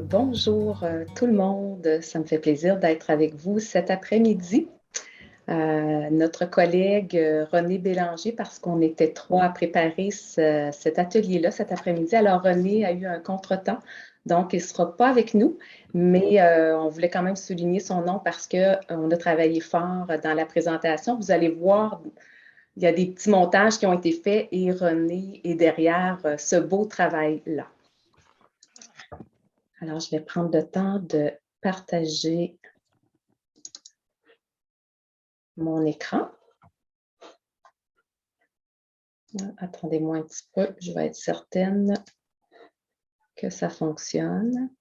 Bonjour tout le monde, ça me fait plaisir d'être avec vous cet après-midi. Notre collègue René Bélanger, parce qu'on était trois à préparer cet atelier-là cet après-midi. Alors René a eu un contretemps, donc il ne sera pas avec nous, mais on voulait quand même souligner son nom parce qu'on a travaillé fort dans la présentation. Vous allez voir, il y a des petits montages qui ont été faits et René est derrière ce beau travail-là. Alors, je vais prendre le temps de partager mon écran. Attendez-moi un petit peu, je vais être certaine que ça fonctionne.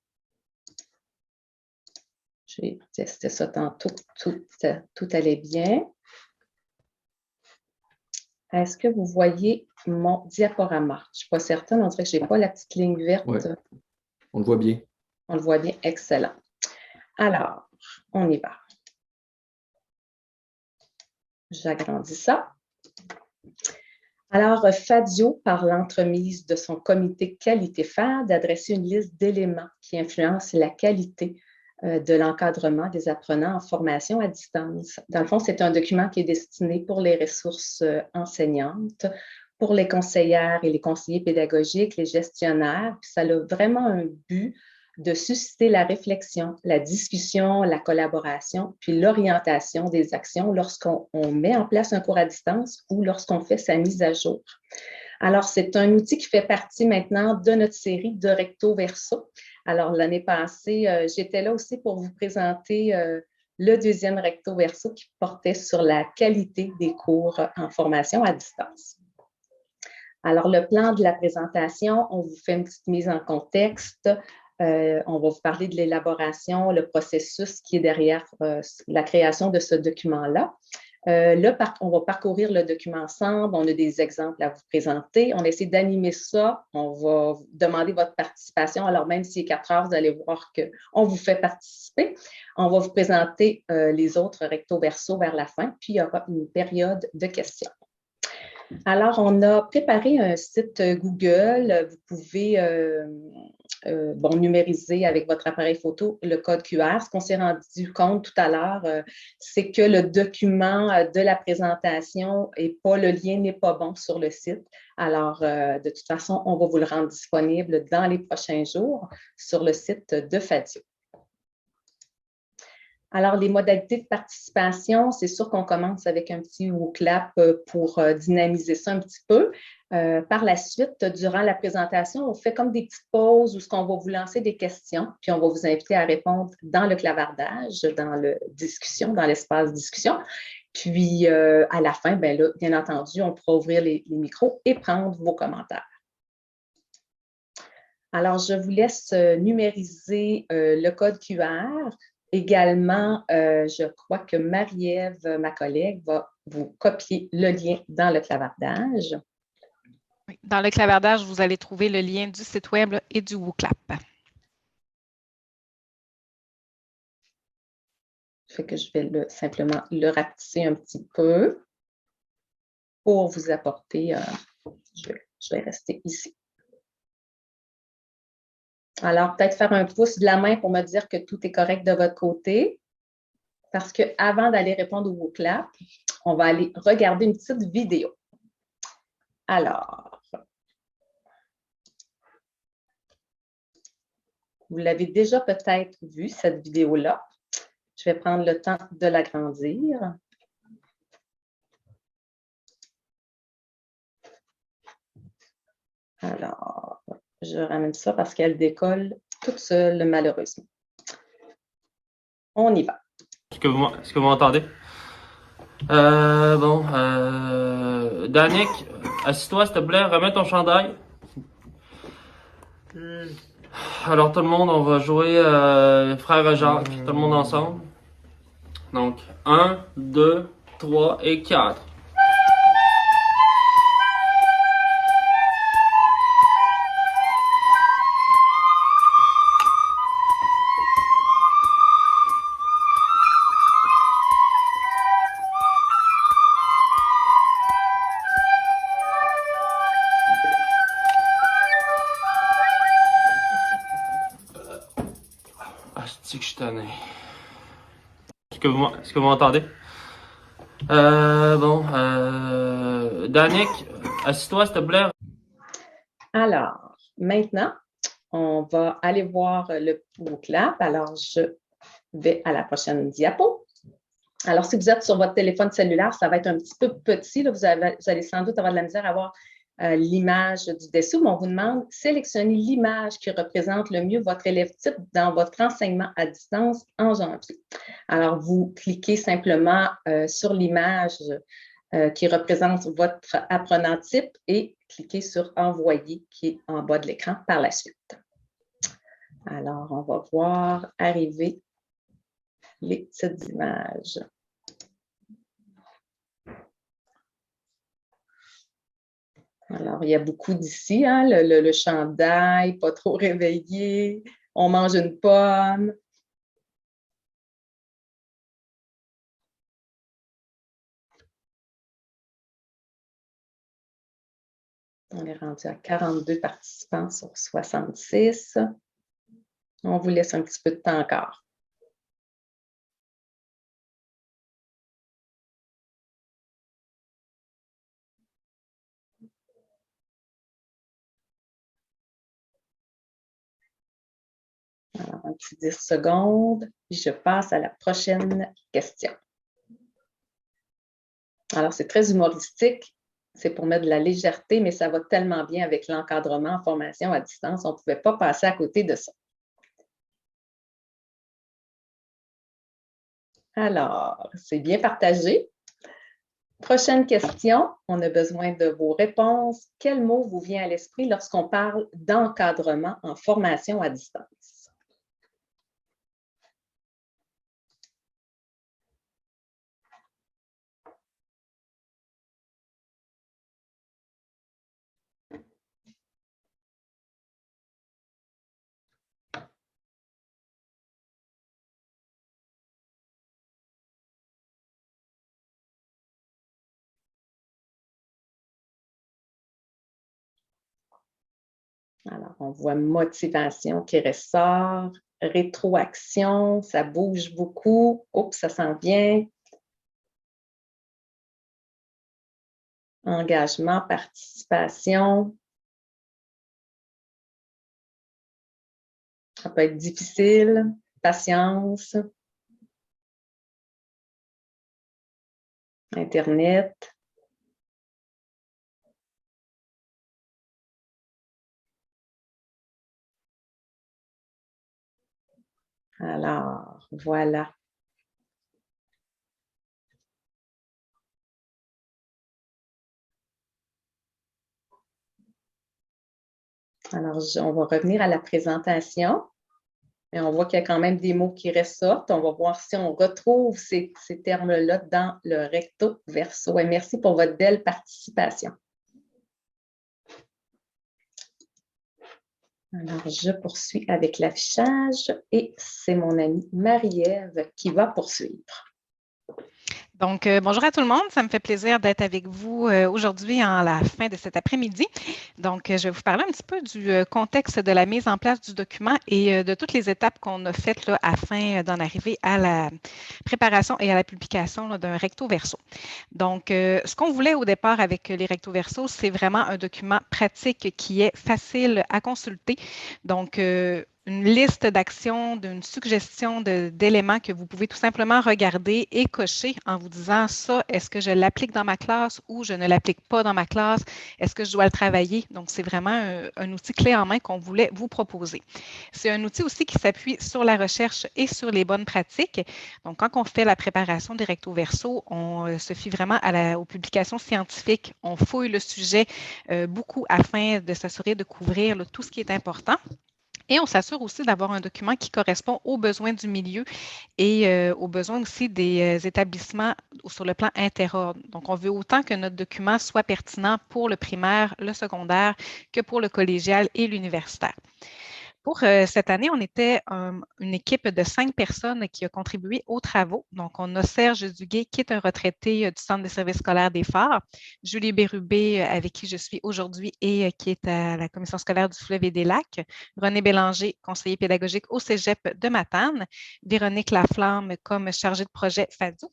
J'ai testé ça tantôt, tout allait bien. Est-ce que vous voyez mon diaporama? Je ne suis pas certaine, on dirait que je n'ai pas la petite ligne verte. Ouais, on le voit bien. On le voit bien, excellent. Alors, on y va. J'agrandis ça. Alors, Fadio, par l'entremise de son comité qualité phare, d'adresser une liste d'éléments qui influencent la qualité de l'encadrement des apprenants en formation à distance. Dans le fond, c'est un document qui est destiné pour les ressources enseignantes, pour les conseillères et les conseillers pédagogiques, les gestionnaires. Puis ça a vraiment un but de susciter la réflexion, la discussion, la collaboration, puis l'orientation des actions lorsqu'on met en place un cours à distance ou lorsqu'on fait sa mise à jour. Alors, c'est un outil qui fait partie maintenant de notre série de Recto Verso. Alors, l'année passée, j'étais là aussi pour vous présenter le deuxième Recto Verso qui portait sur la qualité des cours en formation à distance. Alors, le plan de la présentation, on vous fait une petite mise en contexte. On va vous parler de l'élaboration, le processus qui est derrière la création de ce document-là. Là, on va parcourir le document ensemble. On a des exemples à vous présenter. On essaie d'animer ça. On va vous demander votre participation. Alors, même s'il est 4 heures, vous allez voir qu'on vous fait participer. On va vous présenter les autres recto verso vers la fin. Puis, il y aura une période de questions. Alors, on a préparé un site Google. Vous pouvez numériser avec votre appareil photo le code QR. Ce qu'on s'est rendu compte tout à l'heure, c'est que le document de la présentation le lien n'est pas bon sur le site. Alors, de toute façon, on va vous le rendre disponible dans les prochains jours sur le site de Fadio. Alors, les modalités de participation, c'est sûr qu'on commence avec un petit WooClap pour dynamiser ça un petit peu. Par la suite, durant la présentation, on fait comme des petites pauses où on va vous lancer des questions, puis on va vous inviter à répondre dans le clavardage, dans l'espace discussion. Puis, à la fin, bien entendu, on pourra ouvrir les micros et prendre vos commentaires. Alors, je vous laisse numériser le code QR. Également, je crois que Marie-Ève, ma collègue, va vous copier le lien dans le clavardage. Oui, dans le clavardage, vous allez trouver le lien du site web et du WooClap. Fait que je vais simplement le rapetisser un petit peu pour vous apporter. Je vais rester ici. Alors, peut-être faire un pouce de la main pour me dire que tout est correct de votre côté. Parce qu'avant d'aller répondre au WooClap, on va aller regarder une petite vidéo. Alors, vous l'avez déjà peut-être vue, cette vidéo-là. Je vais prendre le temps de l'agrandir. Alors, je ramène ça parce qu'elle décolle toute seule, malheureusement. On y va. Est-ce que vous m'entendez? Danick, assis-toi, s'il te plaît, remets ton chandail. Alors, tout le monde, on va jouer Frère Jacques, tout le monde ensemble. Donc, 1, 2, 3 et 4. C'est que je suis tanné. Est-ce que vous m'entendez? Danick, assis-toi, s'il te plaît. Alors, maintenant, on va aller voir le Pooclap. Alors, je vais à la prochaine diapo. Alors, si vous êtes sur votre téléphone cellulaire, ça va être un petit peu petit. Là, vous allez sans doute avoir de la misère à voir l'image du dessous, mais on vous demande de sélectionner l'image qui représente le mieux votre élève type dans votre enseignement à distance en janvier. Alors, vous cliquez simplement sur l'image qui représente votre apprenant type et cliquez sur « Envoyer » qui est en bas de l'écran par la suite. Alors, on va voir arriver les petites images. Alors, il y a beaucoup d'ici, hein, le chandail, pas trop réveillé, on mange une pomme. On est rendu à 42 participants sur 66. On vous laisse un petit peu de temps encore. Alors, un petit 10 secondes, puis je passe à la prochaine question. Alors, c'est très humoristique, c'est pour mettre de la légèreté, mais ça va tellement bien avec l'encadrement en formation à distance, on ne pouvait pas passer à côté de ça. Alors, c'est bien partagé. Prochaine question, on a besoin de vos réponses. Quel mot vous vient à l'esprit lorsqu'on parle d'encadrement en formation à distance? Alors, on voit motivation qui ressort, rétroaction, ça bouge beaucoup. Oups, ça sent bien. Engagement, participation. Ça peut être difficile. Patience. Internet. Alors, voilà. Alors, on va revenir à la présentation. Et on voit qu'il y a quand même des mots qui ressortent. On va voir si on retrouve ces termes-là dans le recto verso. Et merci pour votre belle participation. Alors, je poursuis avec l'affichage et c'est mon amie Marie-Ève qui va poursuivre. Donc, bonjour à tout le monde. Ça me fait plaisir d'être avec vous aujourd'hui en la fin de cet après-midi. Donc, je vais vous parler un petit peu du contexte de la mise en place du document et de toutes les étapes qu'on a faites là, afin d'en arriver à la préparation et à la publication d'un recto verso. Donc, ce qu'on voulait au départ avec les recto verso, c'est vraiment un document pratique qui est facile à consulter. Donc, une liste d'actions, d'une suggestion d'éléments que vous pouvez tout simplement regarder et cocher en vous disant ça, est-ce que je l'applique dans ma classe ou je ne l'applique pas dans ma classe? Est-ce que je dois le travailler? Donc, c'est vraiment un outil clé en main qu'on voulait vous proposer. C'est un outil aussi qui s'appuie sur la recherche et sur les bonnes pratiques. Donc, quand on fait la préparation des recto verso, on se fie vraiment aux publications scientifiques. On fouille le sujet beaucoup afin de s'assurer de couvrir tout ce qui est important. Et on s'assure aussi d'avoir un document qui correspond aux besoins du milieu et aux besoins aussi des établissements sur le plan interordre. Donc, on veut autant que notre document soit pertinent pour le primaire, le secondaire, que pour le collégial et l'universitaire. Pour cette année, on était une équipe de 5 personnes qui a contribué aux travaux. Donc, on a Serge Duguay, qui est un retraité du Centre des services scolaires des Phares, Julie Bérubé, avec qui je suis aujourd'hui et qui est à la commission scolaire du Fleuve et des Lacs, René Bélanger, conseiller pédagogique au Cégep de Matane, Véronique Laflamme comme chargée de projet FADU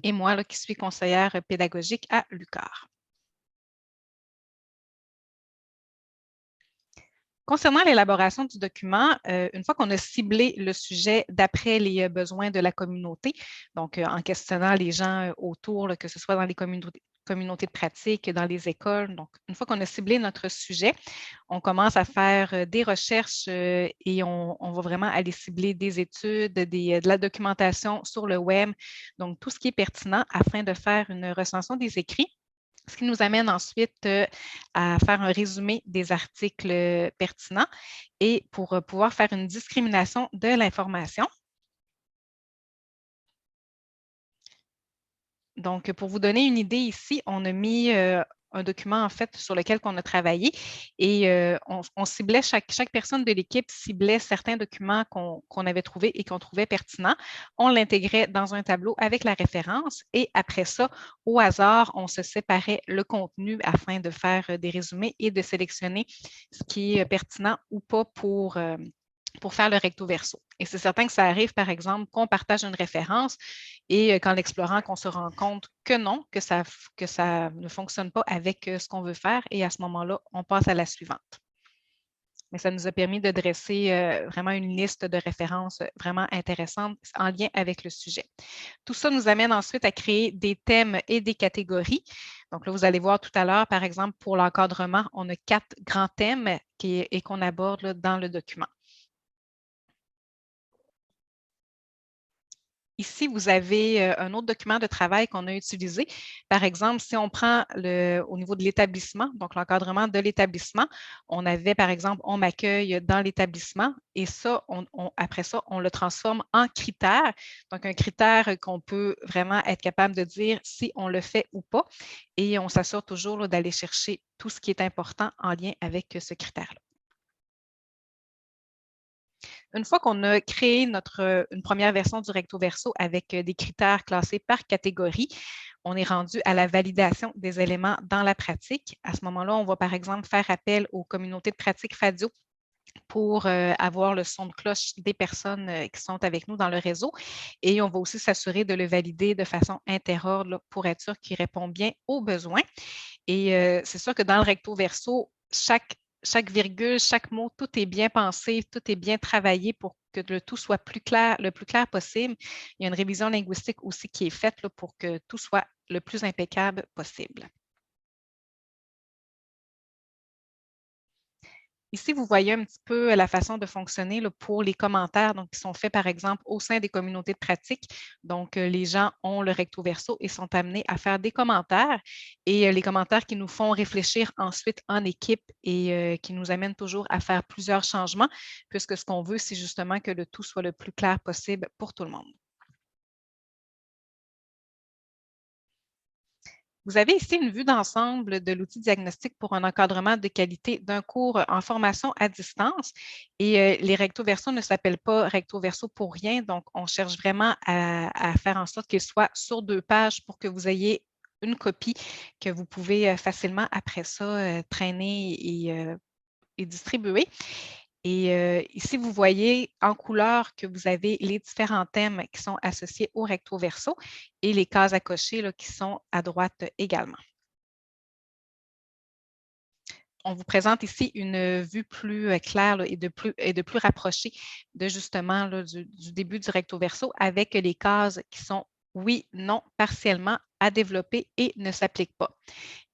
et moi là, qui suis conseillère pédagogique à l'UQAR. Concernant l'élaboration du document, une fois qu'on a ciblé le sujet d'après les besoins de la communauté, donc en questionnant les gens autour, là, que ce soit dans les communautés de pratique, dans les écoles. Donc, une fois qu'on a ciblé notre sujet, on commence à faire des recherches et on va vraiment aller cibler des études, de la documentation sur le web, donc tout ce qui est pertinent afin de faire une recension des écrits. Ce qui nous amène ensuite à faire un résumé des articles pertinents et pour pouvoir faire une discrimination de l'information. Donc, pour vous donner une idée ici, on a mis un document en fait sur lequel on a travaillé et on ciblait, chaque personne de l'équipe ciblait certains documents qu'on avait trouvés et qu'on trouvait pertinents. On l'intégrait dans un tableau avec la référence et après ça, au hasard, on se séparait le contenu afin de faire des résumés et de sélectionner ce qui est pertinent ou pas pour faire le recto verso. Et c'est certain que ça arrive, par exemple, qu'on partage une référence et qu'en l'explorant, qu'on se rend compte que non, que ça ne fonctionne pas avec ce qu'on veut faire et à ce moment-là, on passe à la suivante. Mais ça nous a permis de dresser vraiment une liste de références vraiment intéressantes en lien avec le sujet. Tout ça nous amène ensuite à créer des thèmes et des catégories. Donc là, vous allez voir tout à l'heure, par exemple, pour l'encadrement, on a 4 grands thèmes et qu'on aborde là, dans le document. Ici, vous avez un autre document de travail qu'on a utilisé. Par exemple, si on prend au niveau de l'établissement, donc l'encadrement de l'établissement, on avait, par exemple, on m'accueille dans l'établissement et ça, après ça, on le transforme en critère. Donc, un critère qu'on peut vraiment être capable de dire si on le fait ou pas. Et on s'assure toujours d'aller chercher tout ce qui est important en lien avec ce critère-là. Une fois qu'on a créé une première version du recto verso avec des critères classés par catégorie, on est rendu à la validation des éléments dans la pratique. À ce moment-là, on va par exemple faire appel aux communautés de pratique FADU pour avoir le son de cloche des personnes qui sont avec nous dans le réseau. Et on va aussi s'assurer de le valider de façon interordre pour être sûr qu'il répond bien aux besoins. Et c'est sûr que dans le recto verso, chaque virgule, chaque mot, tout est bien pensé, tout est bien travaillé pour que le tout soit le plus clair possible. Il y a une révision linguistique aussi qui est faite là, pour que tout soit le plus impeccable possible. Ici, vous voyez un petit peu la façon de fonctionner là, pour les commentaires donc, qui sont faits, par exemple, au sein des communautés de pratique. Donc, les gens ont le recto verso et sont amenés à faire des commentaires. Et les commentaires qui nous font réfléchir ensuite en équipe et qui nous amènent toujours à faire plusieurs changements, puisque ce qu'on veut, c'est justement que le tout soit le plus clair possible pour tout le monde. Vous avez ici une vue d'ensemble de l'outil diagnostic pour un encadrement de qualité d'un cours en formation à distance. Et les recto verso ne s'appellent pas recto verso pour rien. Donc, on cherche vraiment à faire en sorte qu'ils soient sur 2 pages pour que vous ayez une copie que vous pouvez facilement après ça traîner et distribuer. Et ici, vous voyez en couleur que vous avez les différents thèmes qui sont associés au recto verso et les cases à cocher là, qui sont à droite également. On vous présente ici une vue plus claire là, et de plus rapprochée de justement là, du début du recto verso avec les cases qui sont oui, non, partiellement à développer et ne s'appliquent pas.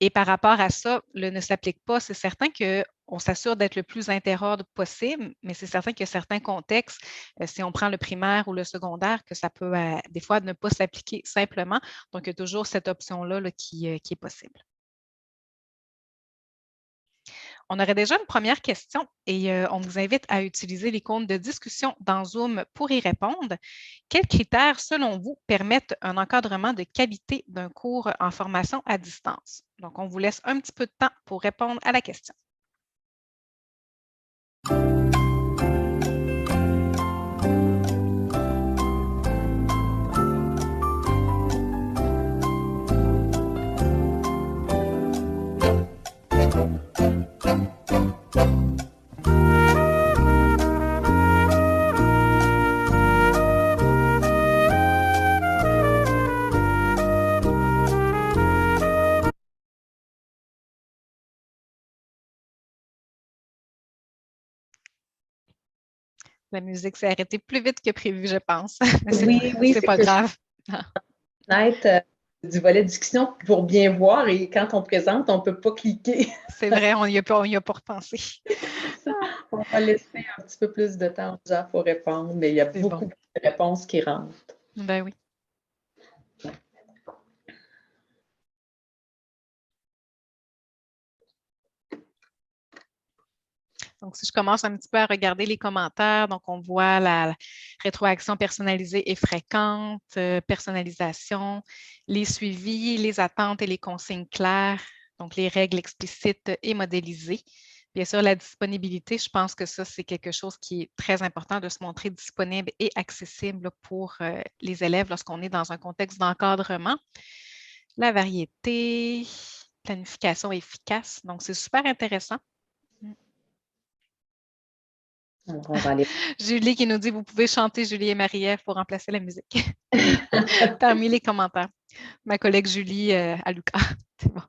Et par rapport à ça, le ne s'applique pas, c'est certain qu'on s'assure d'être le plus interordre possible, mais c'est certain qu'il y a certains contextes, si on prend le primaire ou le secondaire, que ça peut des fois ne pas s'appliquer simplement. Donc, il y a toujours cette option-là là, qui est possible. On aurait déjà une première question et on vous invite à utiliser l'icône de discussion dans Zoom pour y répondre. Quels critères, selon vous, permettent un encadrement de qualité d'un cours en formation à distance? Donc, on vous laisse un petit peu de temps pour répondre à la question. La musique s'est arrêtée plus vite que prévu, je pense. Oui, C'est pas que grave. fenêtre du volet discussion pour bien voir et quand on présente, on ne peut pas cliquer. C'est vrai, on n'y a pas repensé. On va laisser un petit peu plus de temps aux gens pour répondre, mais il y a beaucoup de réponses qui rentrent. Ben oui. Donc, si je commence un petit peu à regarder les commentaires, donc on voit la rétroaction personnalisée et fréquente, personnalisation, les suivis, les attentes et les consignes claires, donc les règles explicites et modélisées. Bien sûr, la disponibilité, je pense que ça, c'est quelque chose qui est très important de se montrer disponible et accessible pour les élèves lorsqu'on est dans un contexte d'encadrement. La variété, planification efficace, donc c'est super intéressant. Alors, on va aller. Julie qui nous dit, vous pouvez chanter Julie et Marie-Ève pour remplacer la musique. Parmi les commentaires. Ma collègue Julie à Lucas. C'est bon.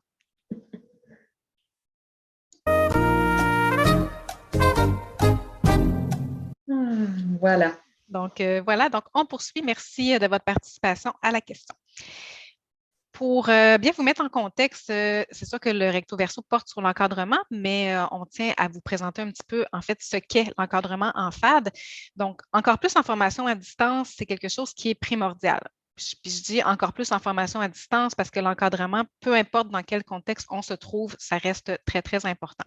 Voilà. Donc, voilà. Donc, on poursuit. Merci de votre participation à la question. Pour bien vous mettre en contexte, c'est sûr que le recto verso porte sur l'encadrement, mais on tient à vous présenter un petit peu, en fait, ce qu'est l'encadrement en FAD. Donc, encore plus en formation à distance, c'est quelque chose qui est primordial. Puis je dis encore plus en formation à distance parce que l'encadrement, peu importe dans quel contexte on se trouve, ça reste très, très important.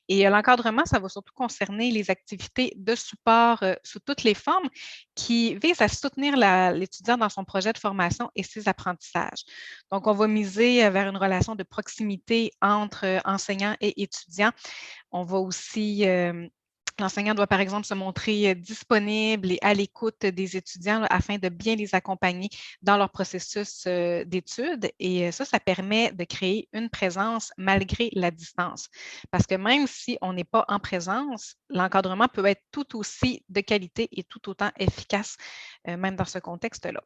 Et l'encadrement, ça va surtout concerner les activités de support sous toutes les formes qui visent à soutenir l'étudiant dans son projet de formation et ses apprentissages. Donc, on va miser vers une relation de proximité entre enseignants et étudiants. On va aussi l'enseignant doit, par exemple, se montrer disponible et à l'écoute des étudiants afin de bien les accompagner dans leur processus d'études. Et ça permet de créer une présence malgré la distance. Parce que même si on n'est pas en présence, l'encadrement peut être tout aussi de qualité et tout autant efficace, même dans ce contexte-là.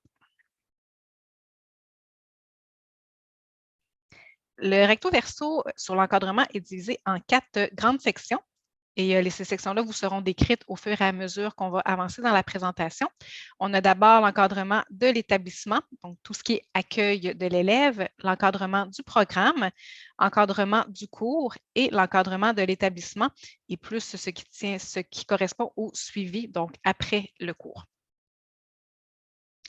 Le recto verso sur l'encadrement est divisé en 4 grandes sections. Et ces sections-là vous seront décrites au fur et à mesure qu'on va avancer dans la présentation. On a d'abord l'encadrement de l'établissement, donc tout ce qui est accueil de l'élève, l'encadrement du programme, encadrement du cours et l'encadrement de l'établissement, et plus ce qui correspond au suivi, donc après le cours.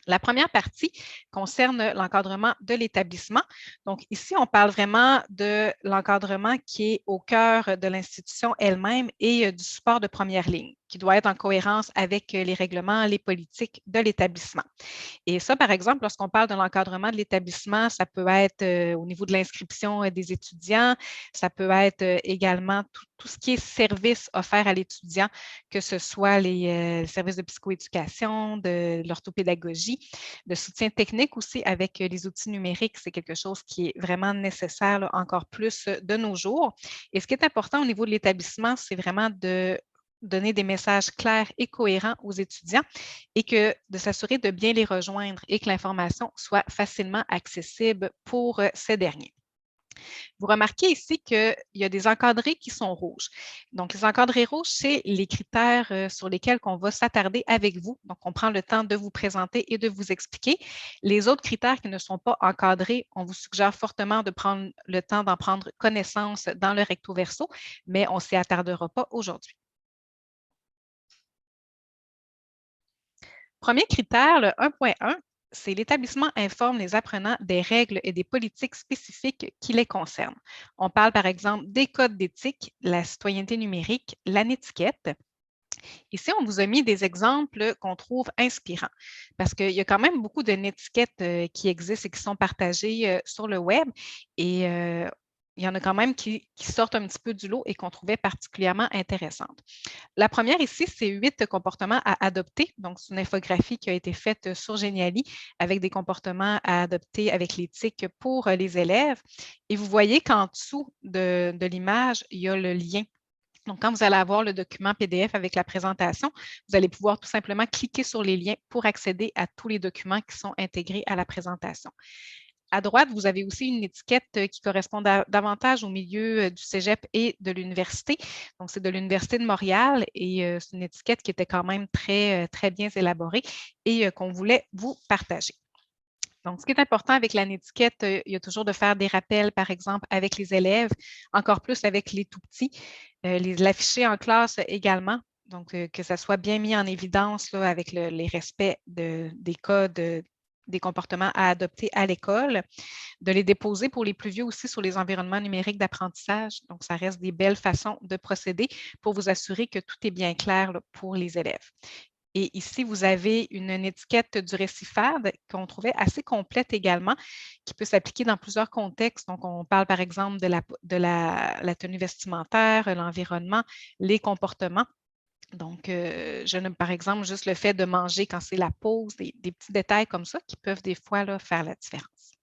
La première partie concerne l'encadrement de l'établissement. Donc, ici, on parle vraiment de l'encadrement qui est au cœur de l'institution elle-même et du support de première ligne, qui doit être en cohérence avec les règlements, les politiques de l'établissement. Et ça, par exemple, lorsqu'on parle de l'encadrement de l'établissement, ça peut être au niveau de l'inscription des étudiants, ça peut être également tout ce qui est service offert à l'étudiant, que ce soit les services de psychoéducation, de l'orthopédagogie, de soutien technique aussi avec les outils numériques. C'est quelque chose qui est vraiment nécessaire là, encore plus de nos jours. Et ce qui est important au niveau de l'établissement, c'est vraiment de donner des messages clairs et cohérents aux étudiants et de s'assurer de bien les rejoindre et que l'information soit facilement accessible pour ces derniers. Vous remarquez ici qu'il y a des encadrés qui sont rouges. Donc, les encadrés rouges, c'est les critères sur lesquels on va s'attarder avec vous. Donc, on prend le temps de vous présenter et de vous expliquer. Les autres critères qui ne sont pas encadrés, on vous suggère fortement de prendre le temps d'en prendre connaissance dans le recto verso, mais on ne s'y attardera pas aujourd'hui. Premier critère, le 1.1, c'est l'établissement informe les apprenants des règles et des politiques spécifiques qui les concernent. On parle par exemple des codes d'éthique, la citoyenneté numérique, la netiquette. Ici, on vous a mis des exemples qu'on trouve inspirants parce qu'il y a quand même beaucoup de netiquettes qui existent et qui sont partagées sur le web et il y en a quand même qui sortent un petit peu du lot et qu'on trouvait particulièrement intéressantes. La première ici, c'est 8 comportements à adopter. Donc, c'est une infographie qui a été faite sur Geniali avec des comportements à adopter avec l'éthique pour les élèves. Et vous voyez qu'en dessous de l'image, il y a le lien. Donc, quand vous allez avoir le document PDF avec la présentation, vous allez pouvoir tout simplement cliquer sur les liens pour accéder à tous les documents qui sont intégrés à la présentation. À droite, vous avez aussi une étiquette qui correspond davantage au milieu du cégep et de l'université. Donc, c'est de l'Université de Montréal et c'est une étiquette qui était quand même très, très bien élaborée et qu'on voulait vous partager. Donc, ce qui est important avec l'étiquette, il y a toujours de faire des rappels, par exemple, avec les élèves, encore plus avec les tout-petits, l'afficher en classe également, donc que ça soit bien mis en évidence là, avec les respects des codes, des comportements à adopter à l'école, de les déposer pour les plus vieux aussi sur les environnements numériques d'apprentissage. Donc, ça reste des belles façons de procéder pour vous assurer que tout est bien clair là, pour les élèves. Et ici, vous avez une étiquette du récifade qu'on trouvait assez complète également, qui peut s'appliquer dans plusieurs contextes. Donc, on parle par exemple de la tenue vestimentaire, l'environnement, les comportements. Donc, je nomme par exemple juste le fait de manger quand c'est la pause, des petits détails comme ça qui peuvent des fois là, faire la différence.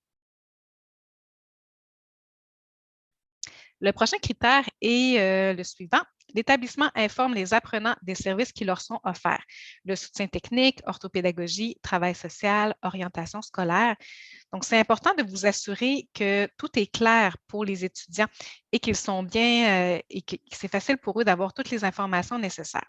Le prochain critère est le suivant. L'établissement informe les apprenants des services qui leur sont offerts. Le soutien technique, orthopédagogie, travail social, orientation scolaire. Donc, c'est important de vous assurer que tout est clair pour les étudiants et qu'ils sont bien et que c'est facile pour eux d'avoir toutes les informations nécessaires.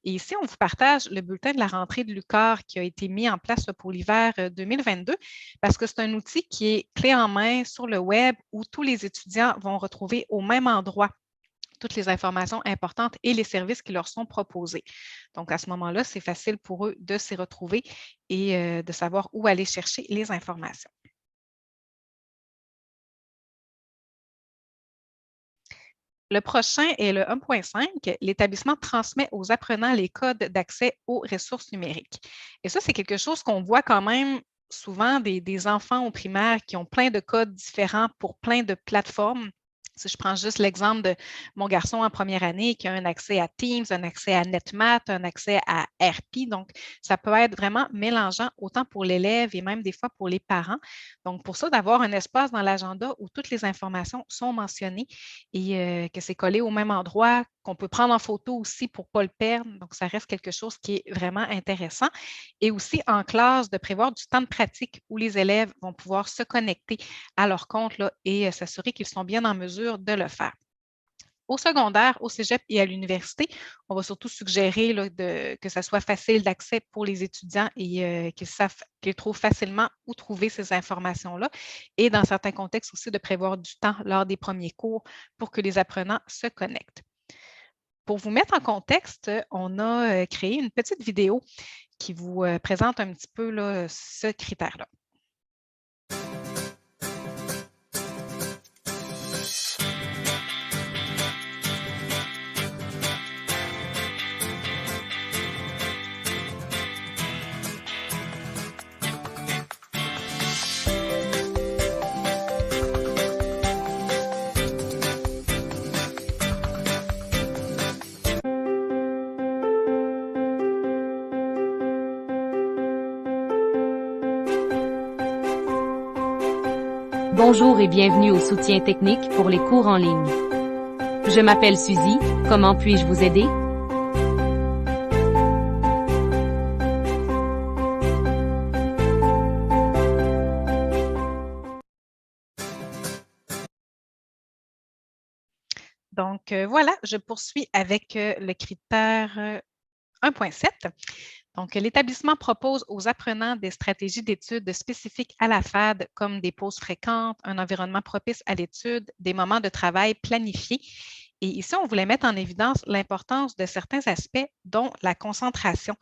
Et ici, on vous partage le bulletin de la rentrée de l'UQAR qui a été mis en place pour l'hiver 2022 parce que c'est un outil qui est clé en main sur le web où tous les étudiants vont retrouver au même endroit toutes les informations importantes et les services qui leur sont proposés. Donc, à ce moment-là, c'est facile pour eux de s'y retrouver et de savoir où aller chercher les informations. Le prochain est le 1.5. L'établissement transmet aux apprenants les codes d'accès aux ressources numériques. Et ça, c'est quelque chose qu'on voit quand même souvent des enfants au primaire qui ont plein de codes différents pour plein de plateformes. Si je prends juste l'exemple de mon garçon en première année qui a un accès à Teams, un accès à NetMath, un accès à RP. Donc, ça peut être vraiment mélangeant autant pour l'élève et même des fois pour les parents. Donc, pour ça, d'avoir un espace dans l'agenda où toutes les informations sont mentionnées et que c'est collé au même endroit, qu'on peut prendre en photo aussi pour ne pas le perdre. Donc, ça reste quelque chose qui est vraiment intéressant. Et aussi en classe, de prévoir du temps de pratique où les élèves vont pouvoir se connecter à leur compte là, et s'assurer qu'ils sont bien en mesure de le faire. Au secondaire, au cégep et à l'université, on va surtout suggérer là, que ça soit facile d'accès pour les étudiants et qu'ils trouvent facilement où trouver ces informations-là. Et dans certains contextes aussi, de prévoir du temps lors des premiers cours pour que les apprenants se connectent. Pour vous mettre en contexte, on a créé une petite vidéo qui vous présente un petit peu là, ce critère-là. Bonjour et bienvenue au soutien technique pour les cours en ligne. Je m'appelle Suzy, comment puis-je vous aider? Donc, voilà, je poursuis avec le critère 1.7. Donc, l'établissement propose aux apprenants des stratégies d'études spécifiques à la FAD, comme des pauses fréquentes, un environnement propice à l'étude, des moments de travail planifiés. Et ici, on voulait mettre en évidence l'importance de certains aspects, dont la concentration.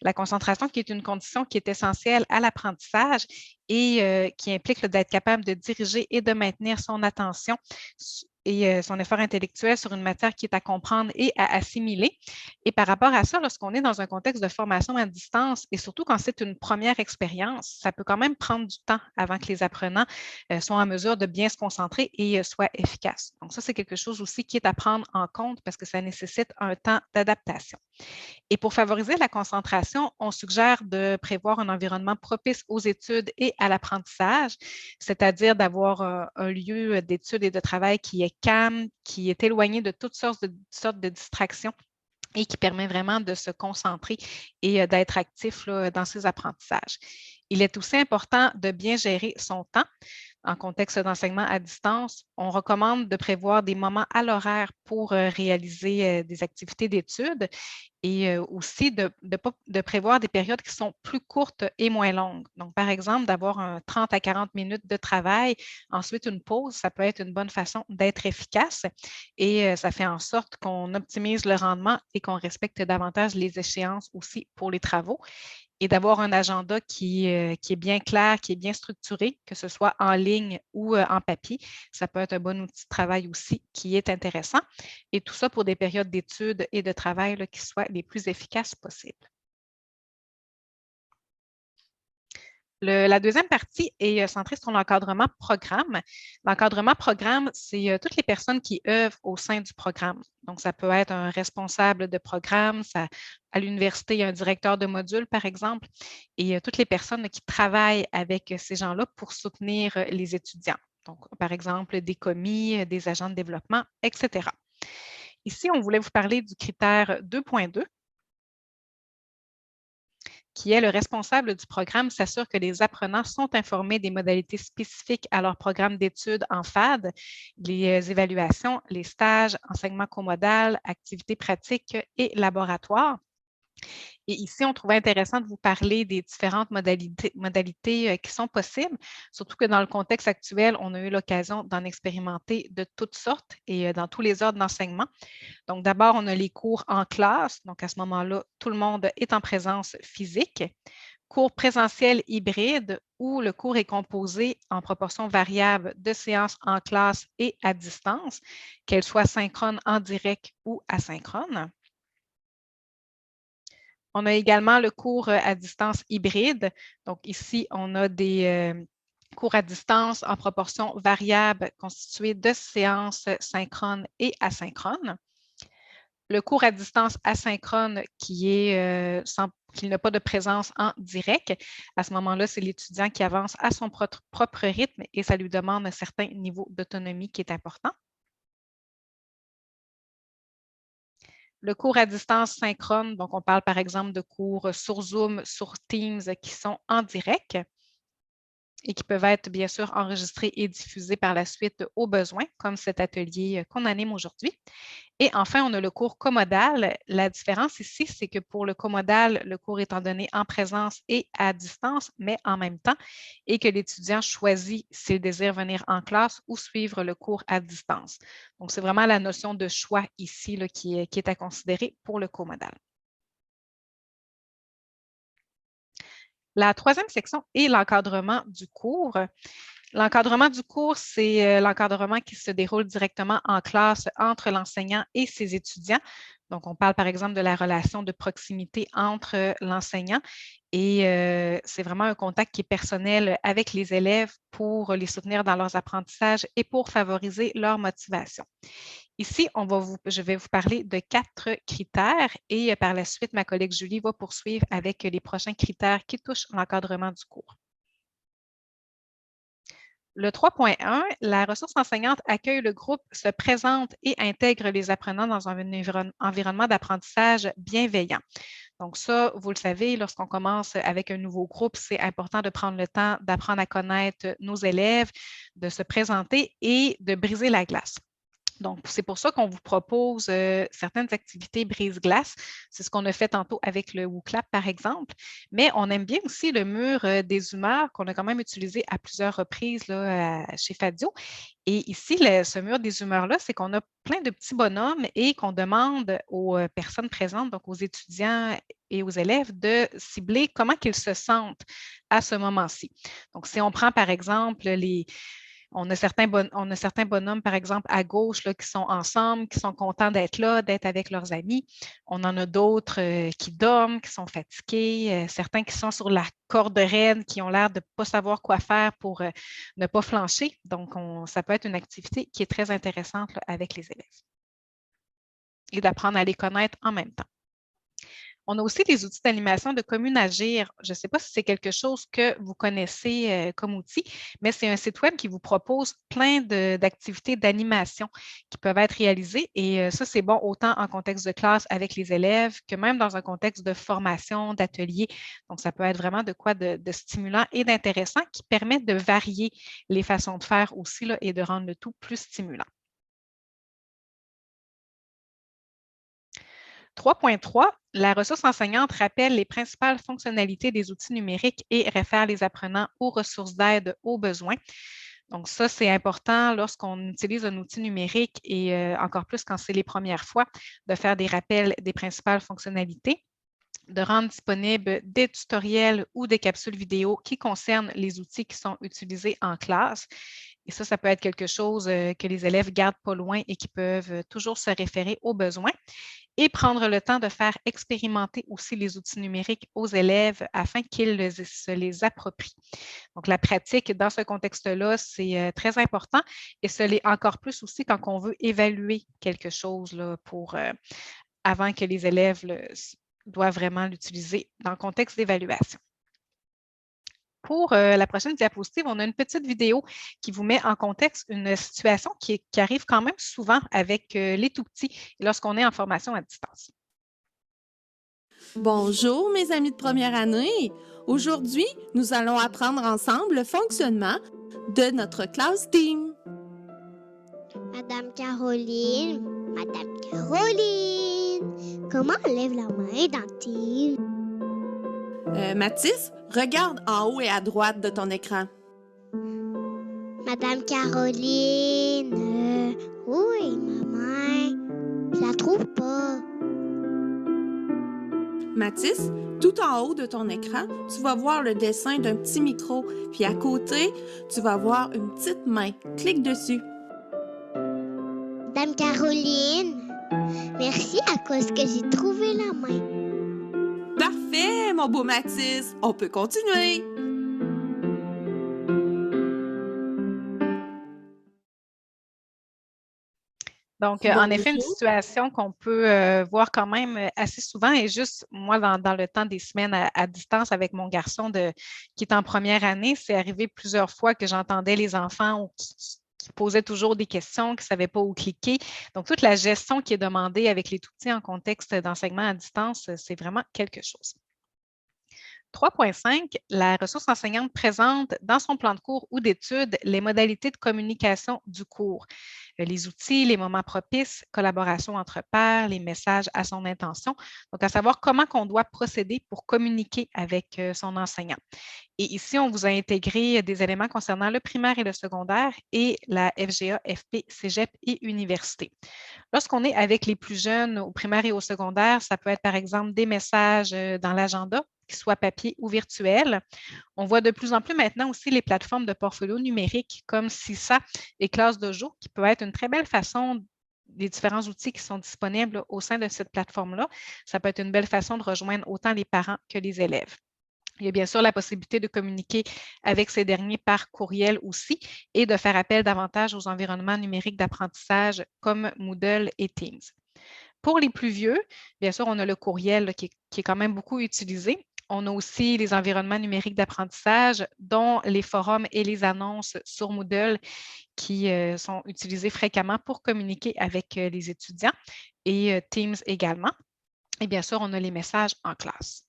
La concentration qui est une condition qui est essentielle à l'apprentissage et qui implique d'être capable de diriger et de maintenir son attention et son effort intellectuel sur une matière qui est à comprendre et à assimiler. Et par rapport à ça, lorsqu'on est dans un contexte de formation à distance et surtout quand c'est une première expérience, ça peut quand même prendre du temps avant que les apprenants soient en mesure de bien se concentrer et soient efficaces. Donc ça, c'est quelque chose aussi qui est à prendre en compte parce que ça nécessite un temps d'adaptation. Et pour favoriser la concentration, on suggère de prévoir un environnement propice aux études et à l'apprentissage, c'est-à-dire d'avoir un lieu d'études et de travail qui est calme, qui est éloigné de toutes sortes de distractions et qui permet vraiment de se concentrer et d'être actif là, dans ses apprentissages. Il est aussi important de bien gérer son temps. En contexte d'enseignement à distance, on recommande de prévoir des moments à l'horaire pour réaliser des activités d'études et aussi de prévoir des périodes qui sont plus courtes et moins longues. Donc, par exemple, d'avoir un 30 à 40 minutes de travail, ensuite une pause, ça peut être une bonne façon d'être efficace et ça fait en sorte qu'on optimise le rendement et qu'on respecte davantage les échéances aussi pour les travaux et d'avoir un agenda qui est bien clair, qui est bien structuré, que ce soit en ligne ou en papier. Ça peut être un bon outil de travail aussi qui est intéressant. Et tout ça pour des périodes d'études et de travail là, qui soient les plus efficaces possibles. La deuxième partie est centrée sur l'encadrement programme. L'encadrement programme, c'est toutes les personnes qui œuvrent au sein du programme. Donc, ça peut être un responsable de programme, à l'université, il y a un directeur de module, par exemple, et toutes les personnes qui travaillent avec ces gens-là pour soutenir les étudiants. Donc, par exemple, des commis, des agents de développement, etc. Ici, on voulait vous parler du critère 2.2. Qui est le responsable du programme, s'assure que les apprenants sont informés des modalités spécifiques à leur programme d'études en FAD, les évaluations, les stages, enseignement comodal, activités pratiques et laboratoires. Et ici, on trouvait intéressant de vous parler des différentes modalités qui sont possibles, surtout que dans le contexte actuel, on a eu l'occasion d'en expérimenter de toutes sortes et dans tous les ordres d'enseignement. Donc, d'abord, on a les cours en classe. Donc, à ce moment-là, tout le monde est en présence physique. Cours présentiel hybride où le cours est composé en proportion variable de séances en classe et à distance, qu'elles soient synchrones en direct ou asynchrones. On a également le cours à distance hybride. Donc, ici, on a des cours à distance en proportion variable constitués de séances synchrones et asynchrones. Le cours à distance asynchrone qui n'a pas de présence en direct. À ce moment-là, c'est l'étudiant qui avance à son propre rythme et ça lui demande un certain niveau d'autonomie qui est important. Le cours à distance synchrone, donc on parle par exemple de cours sur Zoom, sur Teams qui sont en direct et qui peuvent être bien sûr enregistrés et diffusés par la suite au besoin, comme cet atelier qu'on anime aujourd'hui. Et enfin, on a le cours comodal. La différence ici, c'est que pour le comodal, le cours est donné en présence et à distance, mais en même temps, et que l'étudiant choisit s'il désire venir en classe ou suivre le cours à distance. Donc, c'est vraiment la notion de choix ici là, qui est à considérer pour le comodal. La troisième section est l'encadrement du cours. L'encadrement du cours, c'est l'encadrement qui se déroule directement en classe entre l'enseignant et ses étudiants. Donc, on parle par exemple de la relation de proximité entre l'enseignant et c'est vraiment un contact qui est personnel avec les élèves pour les soutenir dans leurs apprentissages et pour favoriser leur motivation. Ici, je vais vous parler de 4 critères et par la suite, ma collègue Julie va poursuivre avec les prochains critères qui touchent l'encadrement du cours. Le 3.1, la ressource enseignante accueille le groupe, se présente et intègre les apprenants dans un environnement d'apprentissage bienveillant. Donc ça, vous le savez, lorsqu'on commence avec un nouveau groupe, c'est important de prendre le temps d'apprendre à connaître nos élèves, de se présenter et de briser la glace. Donc, c'est pour ça qu'on vous propose certaines activités brise-glace. C'est ce qu'on a fait tantôt avec le WooClap, par exemple. Mais on aime bien aussi le mur des humeurs qu'on a quand même utilisé à plusieurs reprises là, chez Fadio. Et ici, ce mur des humeurs-là, c'est qu'on a plein de petits bonhommes et qu'on demande aux personnes présentes, donc aux étudiants et aux élèves, de cibler comment ils se sentent à ce moment-ci. Donc, si on prend par exemple On a certains bonhommes, par exemple, à gauche, là, qui sont ensemble, qui sont contents d'être là, d'être avec leurs amis. On en a d'autres qui dorment, qui sont fatigués, certains qui sont sur la corde raide, qui ont l'air de ne pas savoir quoi faire pour ne pas flancher. Donc, ça peut être une activité qui est très intéressante là, avec les élèves et d'apprendre à les connaître en même temps. On a aussi des outils d'animation de Commune Agir. Je ne sais pas si c'est quelque chose que vous connaissez comme outil, mais c'est un site web qui vous propose plein d'activités d'animation qui peuvent être réalisées. Et ça, c'est bon autant en contexte de classe avec les élèves que même dans un contexte de formation, d'atelier. Donc, ça peut être vraiment de quoi de stimulant et d'intéressant qui permet de varier les façons de faire aussi là, et de rendre le tout plus stimulant. 3.3, la ressource enseignante rappelle les principales fonctionnalités des outils numériques et réfère les apprenants aux ressources d'aide aux besoins. Donc ça, c'est important lorsqu'on utilise un outil numérique et encore plus quand c'est les premières fois, de faire des rappels des principales fonctionnalités, de rendre disponibles des tutoriels ou des capsules vidéo qui concernent les outils qui sont utilisés en classe. Et ça peut être quelque chose que les élèves gardent pas loin et qui peuvent toujours se référer aux besoins. Et prendre le temps de faire expérimenter aussi les outils numériques aux élèves afin qu'ils se les approprient. Donc, la pratique dans ce contexte-là, c'est très important et ce l'est encore plus aussi quand on veut évaluer quelque chose là, avant que les élèves doivent vraiment l'utiliser dans le contexte d'évaluation. Pour la prochaine diapositive, on a une petite vidéo qui vous met en contexte une situation qui arrive quand même souvent avec les tout-petits lorsqu'on est en formation à distance. Bonjour mes amis de première année. Aujourd'hui, nous allons apprendre ensemble le fonctionnement de notre classe Team. Madame Caroline, comment on lève la main dans Team? Mathis, regarde en haut et à droite de ton écran. Madame Caroline, où est ma main? Je la trouve pas. Mathis, tout en haut de ton écran, tu vas voir le dessin d'un petit micro, puis à côté, tu vas voir une petite main. Clique dessus. Madame Caroline, merci à cause que j'ai trouvé la main. Parfait, mon beau Mathis. On peut continuer. Donc, en effet, une situation qu'on peut voir quand même assez souvent et juste, moi, dans le temps des semaines à distance avec mon garçon qui est en première année, c'est arrivé plusieurs fois que j'entendais les enfants qui posaient toujours des questions, qui ne savaient pas où cliquer. Donc, toute la gestion qui est demandée avec les tout-petits en contexte d'enseignement à distance, c'est vraiment quelque chose. 3.5, la ressource enseignante présente dans son plan de cours ou d'études les modalités de communication du cours, les outils, les moments propices, collaboration entre pairs, les messages à son intention. Donc, à savoir comment on doit procéder pour communiquer avec son enseignant. Et ici, on vous a intégré des éléments concernant le primaire et le secondaire et la FGA, FP, Cégep et université. Lorsqu'on est avec les plus jeunes au primaire et au secondaire, ça peut être par exemple des messages dans l'agenda, qu'ils soient papier ou virtuel. On voit de plus en plus maintenant aussi les plateformes de portfolio numérique comme CISA et Classe Dojo, qui peut être une très belle façon des différents outils qui sont disponibles au sein de cette plateforme-là. Ça peut être une belle façon de rejoindre autant les parents que les élèves. Il y a bien sûr la possibilité de communiquer avec ces derniers par courriel aussi et de faire appel davantage aux environnements numériques d'apprentissage comme Moodle et Teams. Pour les plus vieux, bien sûr, on a le courriel qui est quand même beaucoup utilisé. On a aussi les environnements numériques d'apprentissage, dont les forums et les annonces sur Moodle qui sont utilisés fréquemment pour communiquer avec les étudiants et Teams également. Et bien sûr, on a les messages en classe.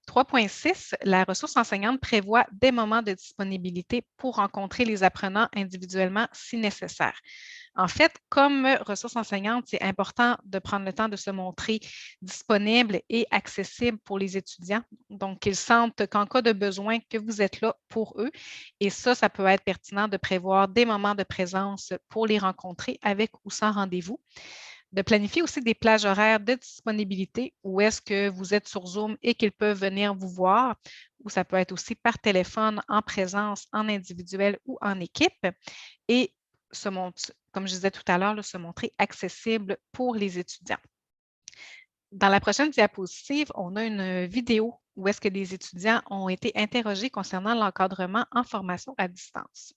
3.6, la ressource enseignante prévoit des moments de disponibilité pour rencontrer les apprenants individuellement si nécessaire. En fait, comme ressource enseignante, c'est important de prendre le temps de se montrer disponible et accessible pour les étudiants. Donc, qu'ils sentent qu'en cas de besoin, que vous êtes là pour eux. Et ça peut être pertinent de prévoir des moments de présence pour les rencontrer avec ou sans rendez-vous. de planifier aussi des plages horaires de disponibilité où est-ce que vous êtes sur Zoom et qu'ils peuvent venir vous voir, ou ça peut être aussi par téléphone, en présence, en individuel ou en équipe, et comme je disais tout à l'heure, se montrer accessible pour les étudiants. Dans la prochaine diapositive, on a une vidéo où est-ce que les étudiants ont été interrogés concernant l'encadrement en formation à distance.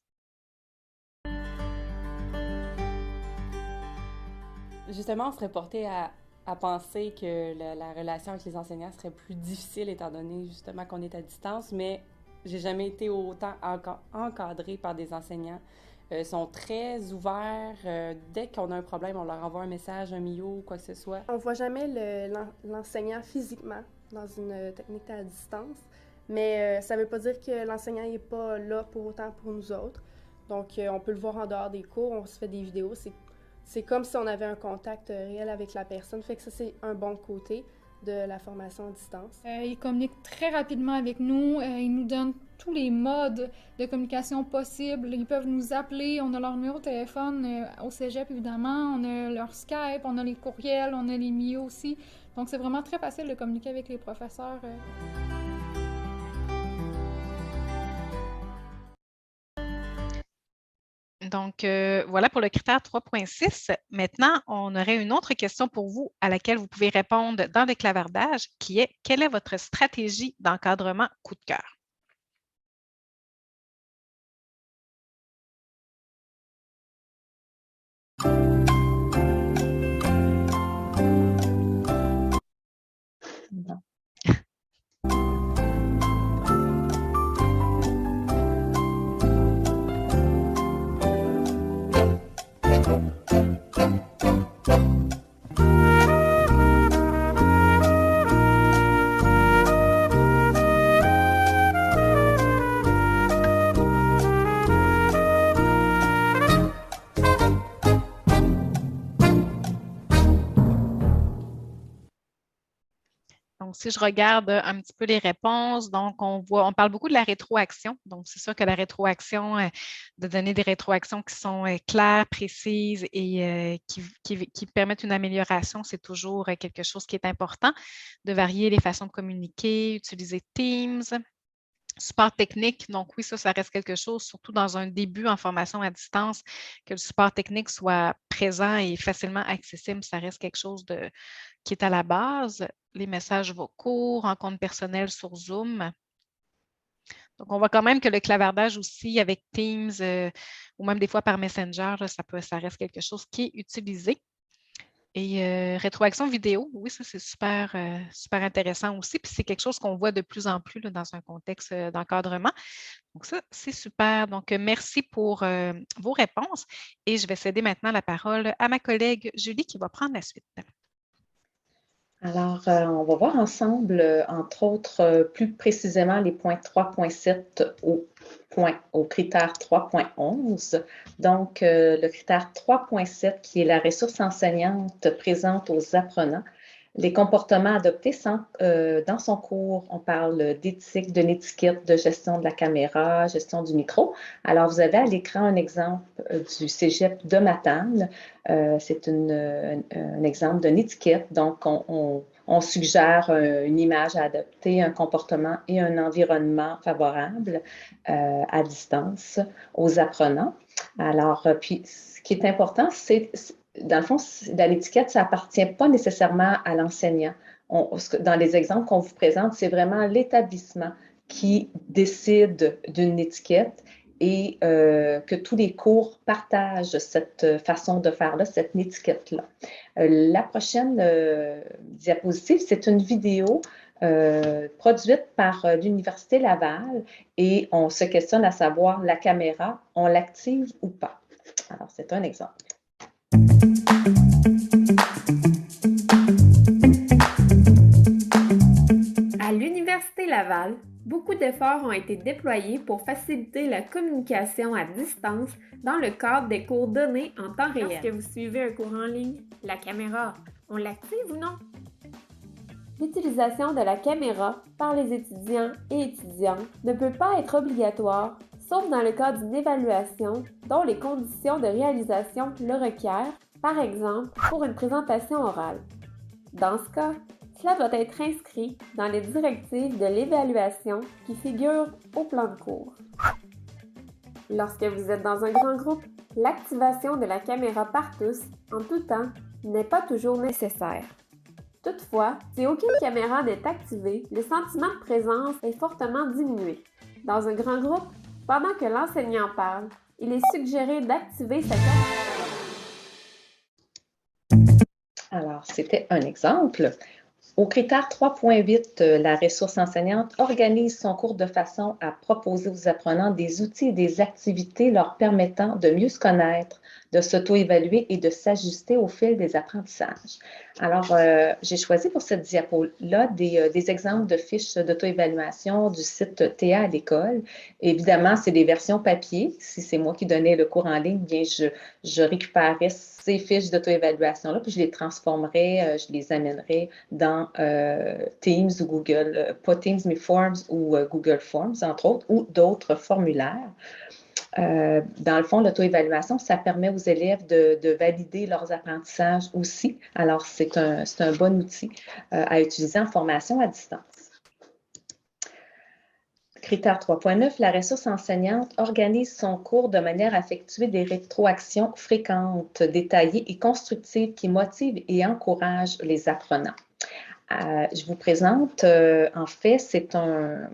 Justement, on serait porté à penser que la relation avec les enseignants serait plus difficile étant donné justement qu'on est à distance, mais j'ai jamais été autant encadrée par des enseignants. Ils sont très ouverts. Dès qu'on a un problème, on leur envoie un message, un MIO ou quoi que ce soit. On ne voit jamais l'enseignant physiquement dans une technique à distance, mais ça ne veut pas dire que l'enseignant n'est pas là pour autant pour nous autres. Donc, on peut le voir en dehors des cours, on se fait des vidéos. C'est comme si on avait un contact réel avec la personne. Fait que ça, c'est un bon côté de la formation à distance. Ils communiquent très rapidement avec nous. Ils nous donnent tous les modes de communication possibles. Ils peuvent nous appeler. On a leur numéro de téléphone au cégep, évidemment. On a leur Skype, on a les courriels, on a les MIO aussi. Donc, c'est vraiment très facile de communiquer avec les professeurs. Donc, voilà pour le critère 3.6. Maintenant, on aurait une autre question pour vous à laquelle vous pouvez répondre dans le clavardage, qui est: quelle est votre stratégie d'encadrement coup de cœur? Non. Donc, si je regarde un petit peu les réponses, donc on parle beaucoup de la rétroaction. Donc, c'est sûr que la rétroaction, de donner des rétroactions qui sont claires, précises et qui permettent une amélioration, c'est toujours quelque chose qui est important. De varier les façons de communiquer, utiliser Teams. Support technique, donc oui, ça reste quelque chose, surtout dans un début en formation à distance, que le support technique soit présent et facilement accessible, ça reste quelque chose qui est à la base. Les messages vocaux, rencontres personnelles sur Zoom. Donc, on voit quand même que le clavardage aussi avec Teams ou même des fois par Messenger, là, ça reste quelque chose qui est utilisé. Et rétroaction vidéo, oui, ça c'est super, super intéressant aussi. Puis c'est quelque chose qu'on voit de plus en plus là, dans un contexte d'encadrement. Donc ça, c'est super. Donc merci pour vos réponses. Et je vais céder maintenant la parole à ma collègue Julie qui va prendre la suite. Alors, on va voir ensemble, entre autres, plus précisément les points 3.7 au critère 3.11. Donc, le critère 3.7 qui est la ressource enseignante présente aux apprenants. Les comportements adoptés dans son cours, on parle d'éthique, de l'étiquette, de gestion de la caméra, gestion du micro. Alors, vous avez à l'écran un exemple du cégep de Matane. C'est un exemple d'une étiquette. Donc, on suggère une image à adopter, un comportement et un environnement favorable à distance aux apprenants. Alors, puis, ce qui est important, c'est dans le fond, dans l'étiquette, ça n'appartient pas nécessairement à l'enseignant. Dans les exemples qu'on vous présente, c'est vraiment l'établissement qui décide d'une étiquette et que tous les cours partagent cette façon de faire-là, cette étiquette-là. La prochaine diapositive, c'est une vidéo produite par l'Université Laval et on se questionne à savoir la caméra, on l'active ou pas. Alors, c'est un exemple. À l'Université Laval, beaucoup d'efforts ont été déployés pour faciliter la communication à distance dans le cadre des cours donnés en temps réel. Lorsque vous suivez un cours en ligne, la caméra, on l'active ou non? L'utilisation de la caméra par les étudiants et étudiantes ne peut pas être obligatoire, sauf dans le cas d'une évaluation dont les conditions de réalisation le requièrent par exemple pour une présentation orale. Dans ce cas, cela doit être inscrit dans les directives de l'évaluation qui figurent au plan de cours. Lorsque vous êtes dans un grand groupe, l'activation de la caméra par tous, en tout temps, n'est pas toujours nécessaire. Toutefois, si aucune caméra n'est activée, le sentiment de présence est fortement diminué. Dans un grand groupe, pendant que l'enseignant parle, il est suggéré d'activer sa caméra. Alors, c'était un exemple. Au critère 3.8, la ressource enseignante organise son cours de façon à proposer aux apprenants des outils et des activités leur permettant de mieux se connaître, de s'auto-évaluer et de s'ajuster au fil des apprentissages. Alors, j'ai choisi pour cette diapo-là des exemples de fiches d'auto-évaluation du site TA à l'école. Évidemment, c'est des versions papier. Si c'est moi qui donnais le cours en ligne, bien, je récupérerais ces fiches d'auto-évaluation-là, puis je les transformerais, je les amènerais dans Teams ou Google, pas Teams, mais Forms ou Google Forms, entre autres, ou d'autres formulaires. Dans le fond, l'auto-évaluation, ça permet aux élèves de valider leurs apprentissages aussi. Alors, c'est un bon outil à utiliser en formation à distance. Critère 3.9, la ressource enseignante organise son cours de manière à effectuer des rétroactions fréquentes, détaillées et constructives qui motivent et encouragent les apprenants. Je vous présente, en fait, c'est un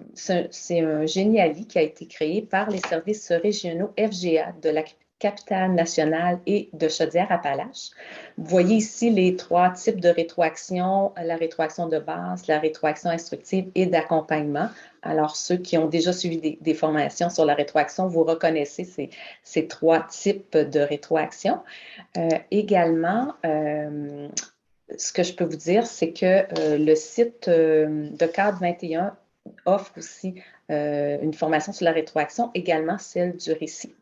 Geniali qui a été créé par les services régionaux FGA de la capitale nationale et de Chaudière-Appalaches. Vous voyez ici les 3 types de rétroaction, la rétroaction de base, la rétroaction instructive et d'accompagnement. Alors, ceux qui ont déjà suivi des formations sur la rétroaction, vous reconnaissez ces 3 types de rétroaction. Également, ce que je peux vous dire, c'est que le site de Cadre 21 offre aussi une formation sur la rétroaction, également celle du récit.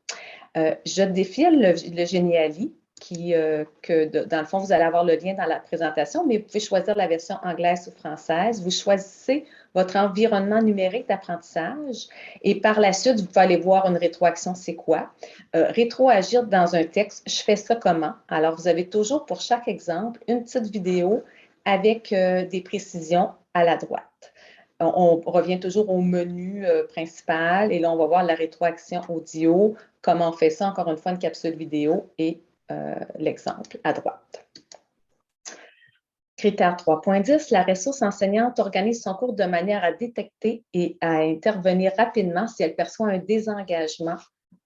Je défile le Geniali, dans le fond, vous allez avoir le lien dans la présentation, mais vous pouvez choisir la version anglaise ou française. Vous choisissez votre environnement numérique d'apprentissage et par la suite, vous pouvez aller voir une rétroaction, c'est quoi? Rétroagir dans un texte, je fais ça comment? Alors, vous avez toujours pour chaque exemple une petite vidéo avec des précisions à la droite. On revient toujours au menu principal et là, on va voir la rétroaction audio, comment on fait ça, encore une fois, une capsule vidéo et l'exemple à droite. Critère 3.10, la ressource enseignante organise son cours de manière à détecter et à intervenir rapidement si elle perçoit un désengagement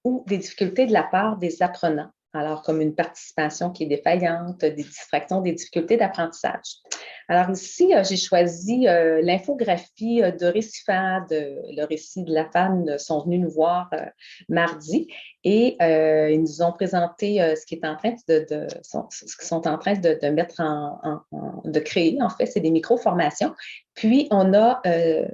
ou des difficultés de la part des apprenants. Alors, comme une participation qui est défaillante, des distractions, des difficultés d'apprentissage. Alors ici, j'ai choisi l'infographie de Récifade, le récit de la femme, sont venus nous voir mardi et ils nous ont présenté ce qu'ils sont en train de mettre de créer, en fait, c'est des micro-formations. Puis, on a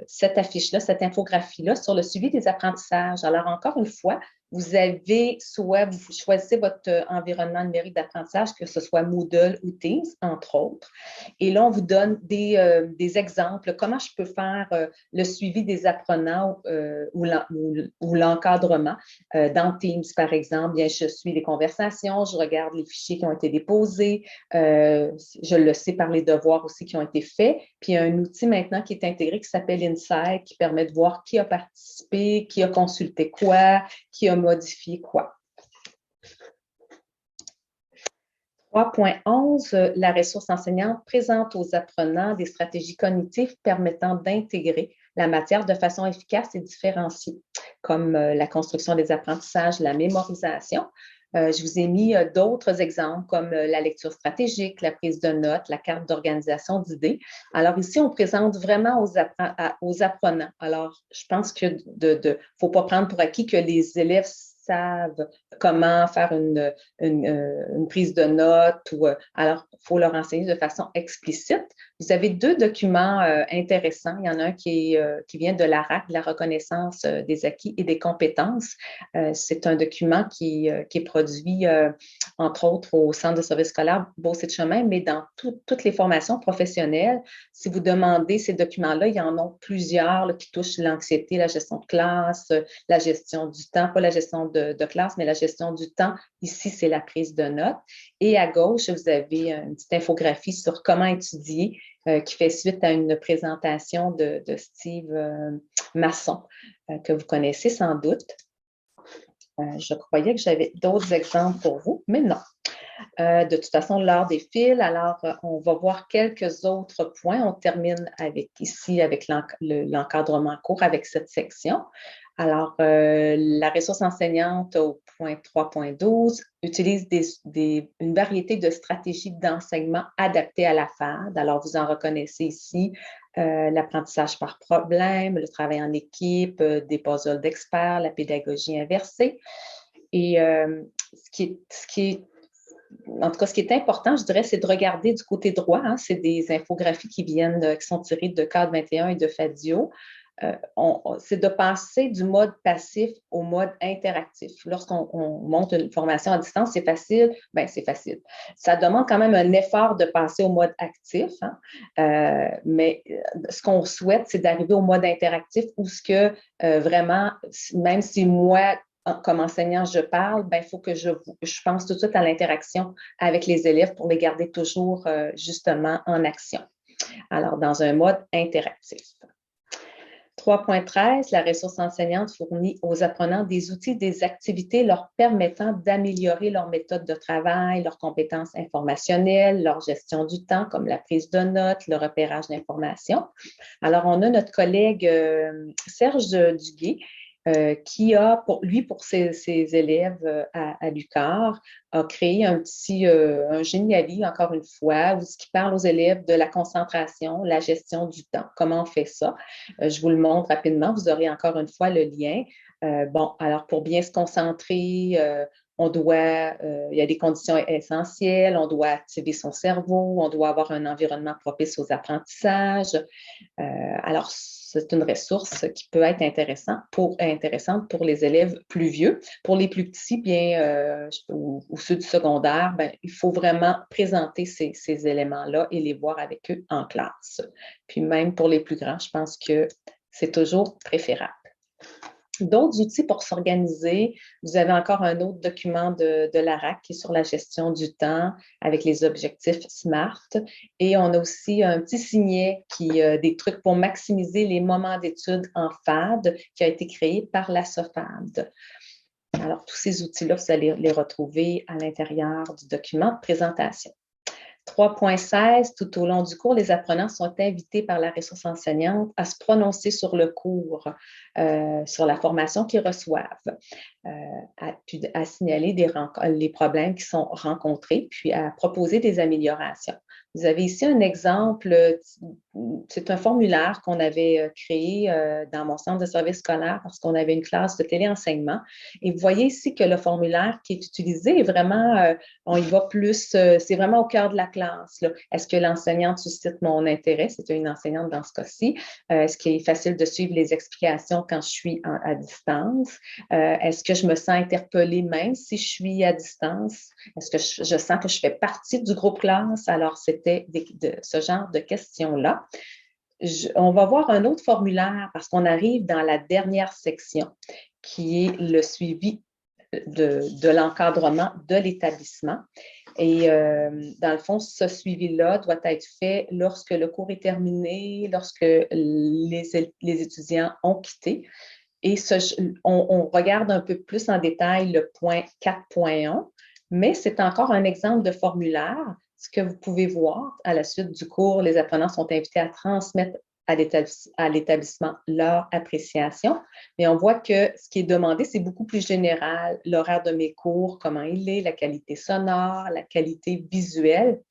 cette affiche-là, cette infographie-là sur le suivi des apprentissages. Alors, encore une fois, vous avez soit vous choisissez votre environnement numérique d'apprentissage, que ce soit Moodle ou Teams, entre autres. Et là, on vous donne des exemples. Comment je peux faire le suivi des apprenants ou l'encadrement dans Teams, par exemple. Bien, je suis les conversations, je regarde les fichiers qui ont été déposés. Je le sais par les devoirs aussi qui ont été faits. Puis, il y a un outil maintenant qui est intégré qui s'appelle Insight, qui permet de voir qui a participé, qui a consulté quoi, qui a modifié quoi. 3.11, la ressource enseignante présente aux apprenants des stratégies cognitives permettant d'intégrer la matière de façon efficace et différenciée, comme la construction des apprentissages, la mémorisation. Je vous ai mis d'autres exemples comme la lecture stratégique, la prise de notes, la carte d'organisation d'idées. Alors ici, on présente vraiment aux apprenants. Alors, je pense qu'il ne faut pas prendre pour acquis que les élèves savent comment faire une prise de notes. Alors, il faut leur enseigner de façon explicite. Vous avez 2 documents intéressants. Il y en a un qui vient de l'ARAC, de la reconnaissance des acquis et des compétences. C'est un document qui est produit, entre autres au Centre de services scolaires Beauce-et-Chemin, mais dans toutes les formations professionnelles, si vous demandez ces documents-là, il y en a plusieurs là, qui touchent l'anxiété, la gestion de classe, la gestion du temps, pas la gestion de classe, mais la gestion du temps. Ici, c'est la prise de notes. Et à gauche, vous avez une petite infographie sur comment étudier qui fait suite à une présentation de Steve Masson, que vous connaissez sans doute. Je croyais que j'avais d'autres exemples pour vous, mais non. De toute façon, l'heure défile, alors on va voir quelques autres points. On termine ici avec l'encadrement court avec cette section. Alors, la ressource enseignante au point 3.12 utilise une variété de stratégies d'enseignement adaptées à la FAD. Alors, vous en reconnaissez ici l'apprentissage par problème, le travail en équipe, des puzzles d'experts, la pédagogie inversée. Et en tout cas, ce qui est important, je dirais, c'est de regarder du côté droit. Hein, c'est des infographies qui sont tirées de Cadre 21 et de Fadio. C'est de passer du mode passif au mode interactif. Lorsqu'on monte une formation à distance, c'est facile. Bien, c'est facile. Ça demande quand même un effort de passer au mode actif, hein? Mais ce qu'on souhaite, c'est d'arriver au mode interactif où ce que vraiment, même si moi, comme enseignant, je parle, ben, il faut que je pense tout de suite à l'interaction avec les élèves pour les garder toujours justement en action. Alors, dans un mode interactif. 3.13, la ressource enseignante fournit aux apprenants des outils, des activités leur permettant d'améliorer leur méthode de travail, leurs compétences informationnelles, leur gestion du temps, comme la prise de notes, le repérage d'informations. Alors, on a notre collègue Serge Duguay, qui a, pour ses élèves à l'UQAR, a créé un géniali, encore une fois, qui parle aux élèves de la concentration, la gestion du temps. Comment on fait ça? Je vous le montre rapidement. Vous aurez encore une fois le lien. Alors, pour bien se concentrer, il y a des conditions essentielles, on doit activer son cerveau, on doit avoir un environnement propice aux apprentissages. Alors, c'est une ressource qui peut être intéressante pour les élèves plus vieux. Pour les plus petits, bien, ou ceux du secondaire, bien, il faut vraiment présenter ces éléments-là et les voir avec eux en classe. Puis même pour les plus grands, je pense que c'est toujours préférable. D'autres outils pour s'organiser, vous avez encore un autre document de l'ARAC qui est sur la gestion du temps avec les objectifs SMART. Et on a aussi un petit signet des trucs pour maximiser les moments d'études en FAD qui a été créé par la SOFAD. Alors, tous ces outils-là, vous allez les retrouver à l'intérieur du document de présentation. 3.16, tout au long du cours, les apprenants sont invités par la ressource enseignante à se prononcer sur le cours, sur la formation qu'ils reçoivent, à signaler les problèmes qui sont rencontrés, puis à proposer des améliorations. Vous avez ici un exemple, c'est un formulaire qu'on avait créé dans mon centre de services scolaires parce qu'on avait une classe de téléenseignement. Et vous voyez ici que le formulaire qui est utilisé est vraiment, on y va plus, c'est vraiment au cœur de la classe. Est-ce que l'enseignante suscite mon intérêt? C'est une enseignante dans ce cas-ci. Est-ce qu'il est facile de suivre les explications quand je suis à distance? Est-ce que je me sens interpellée même si je suis à distance? Est-ce que je sens que je fais partie du groupe classe? Alors, c'était ce genre de questions-là. On va voir un autre formulaire parce qu'on arrive dans la dernière section qui est le suivi de l'encadrement de l'établissement. Et dans le fond, ce suivi-là doit être fait lorsque le cours est terminé, lorsque les étudiants ont quitté. Et on regarde un peu plus en détail le point 4.1, mais c'est encore un exemple de formulaire. Ce que vous pouvez voir à la suite du cours, les apprenants sont invités à transmettre à l'établissement leur appréciation. Mais on voit que ce qui est demandé, c'est beaucoup plus général. L'horaire de mes cours, comment il est, la qualité sonore, la qualité visuelle.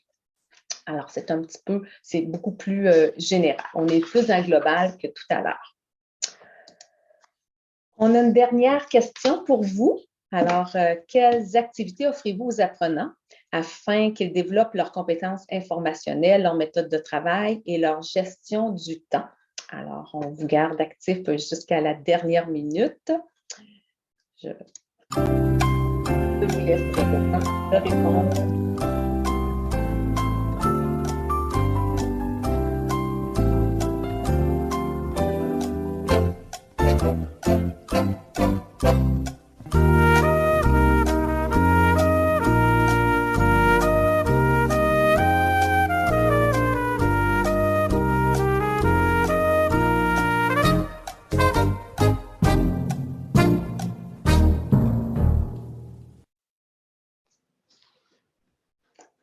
Alors, c'est beaucoup plus général. On est plus dans le global que tout à l'heure. On a une dernière question pour vous. Alors, quelles activités offrez-vous aux apprenants afin qu'ils développent leurs compétences informationnelles, leur méthode de travail et leur gestion du temps? Alors, on vous garde actif jusqu'à la dernière minute. Je vous laisserai le temps de répondre.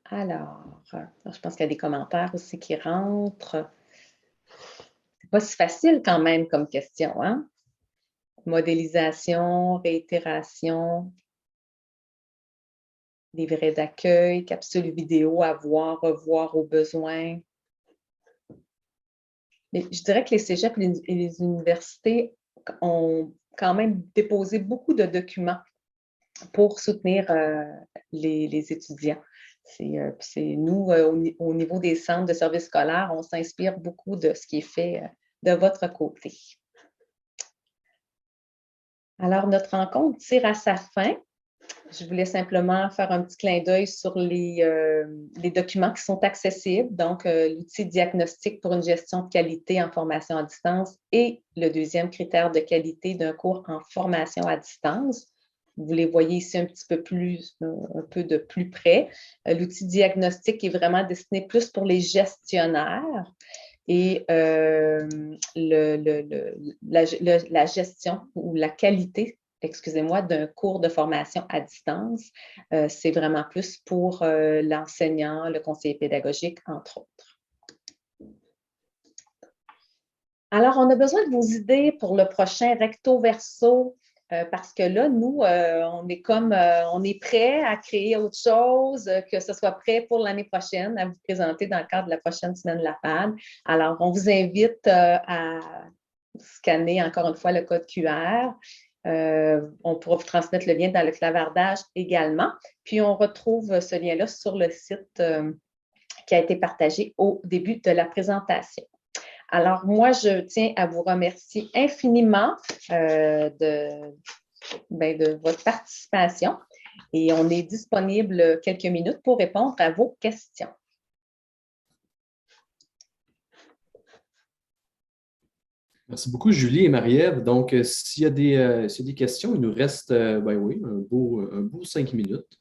Alors, je pense qu'il y a des commentaires aussi qui rentrent. C'est pas si facile quand même comme question, hein? Modélisation, réitération, livret d'accueil, capsule vidéo à voir, revoir au besoin. Mais je dirais que les cégeps et les universités ont quand même déposé beaucoup de documents pour soutenir les étudiants. C'est nous, au niveau des centres de services scolaires, on s'inspire beaucoup de ce qui est fait de votre côté. Alors, notre rencontre tire à sa fin. Je voulais simplement faire un petit clin d'œil sur les documents qui sont accessibles, donc l'outil diagnostic pour une gestion de qualité en formation à distance et le deuxième critère de qualité d'un cours en formation à distance. Vous les voyez ici un peu de plus près. L'outil diagnostic est vraiment destiné plus pour les gestionnaires et la gestion ou la qualité, excusez-moi, d'un cours de formation à distance, c'est vraiment plus pour l'enseignant, le conseiller pédagogique, entre autres. Alors, on a besoin de vos idées pour le prochain recto verso. Parce que là, nous, on est prêt à créer autre chose, que ce soit prêt pour l'année prochaine, à vous présenter dans le cadre de la prochaine semaine de la PAD. Alors, on vous invite à scanner encore une fois le code QR. On pourra vous transmettre le lien dans le clavardage également. Puis, on retrouve ce lien-là sur le site qui a été partagé au début de la présentation. Alors, moi, je tiens à vous remercier infiniment de votre participation et on est disponible quelques minutes pour répondre à vos questions. Merci beaucoup, Julie et Marie-Ève. Donc, s'il y a des questions, il nous reste un beau 5 minutes.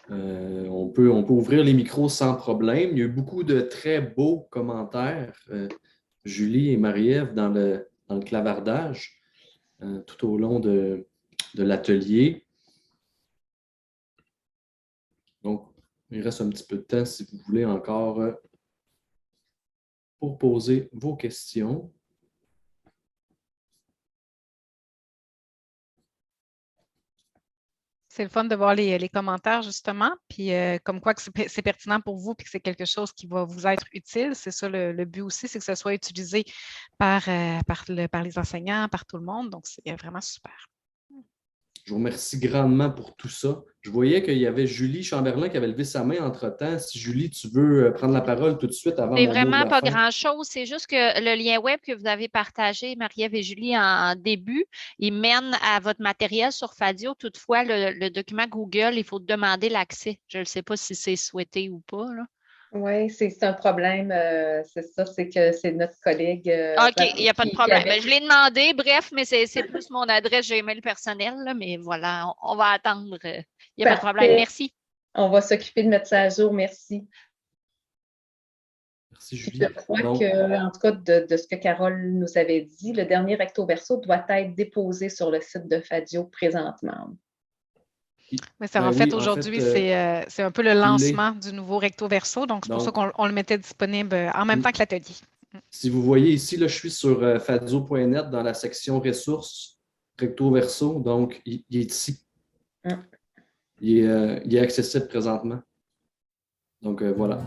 On peut ouvrir les micros sans problème. Il y a eu beaucoup de très beaux commentaires. Julie et Marie-Ève dans le clavardage tout au long de l'atelier. Donc, il reste un petit peu de temps si vous voulez encore pour poser vos questions. C'est le fun de voir les commentaires, justement, puis comme quoi que c'est pertinent pour vous, puis que c'est quelque chose qui va vous être utile. C'est ça le but aussi, c'est que ce soit utilisé par les enseignants, par tout le monde. Donc, c'est vraiment super. Je vous remercie grandement pour tout ça. Je voyais qu'il y avait Julie Chamberlain qui avait levé sa main entre-temps. Si Julie, tu veux prendre la parole tout de suite avant mon mot de la fin. C'est vraiment pas grand-chose. C'est juste que le lien web que vous avez partagé, Marie-Ève et Julie, en début, il mène à votre matériel sur Fadio. Toutefois, le document Google, il faut demander l'accès. Je ne sais pas si c'est souhaité ou pas, là. Oui, c'est un problème. C'est ça, c'est que c'est notre collègue. OK, il n'y a pas de problème. Je l'ai demandé, bref, mais c'est plus mon adresse Gmail personnelle, là, mais voilà, on va attendre. Il n'y a pas de problème. Merci. On va s'occuper de mettre ça à jour. Merci. Merci, Julie. Je crois que, en tout cas, de ce que Carole nous avait dit, le dernier recto verso doit être déposé sur le site de Fadio présentement. Mais ça, en fait, aujourd'hui, c'est un peu le lancement du nouveau recto verso. Donc, c'est pour ça qu'on le mettait disponible en même temps que l'atelier. Si vous voyez ici, là, je suis sur fadio.net dans la section ressources recto verso. Donc, il est ici. Il est accessible présentement. Donc, voilà.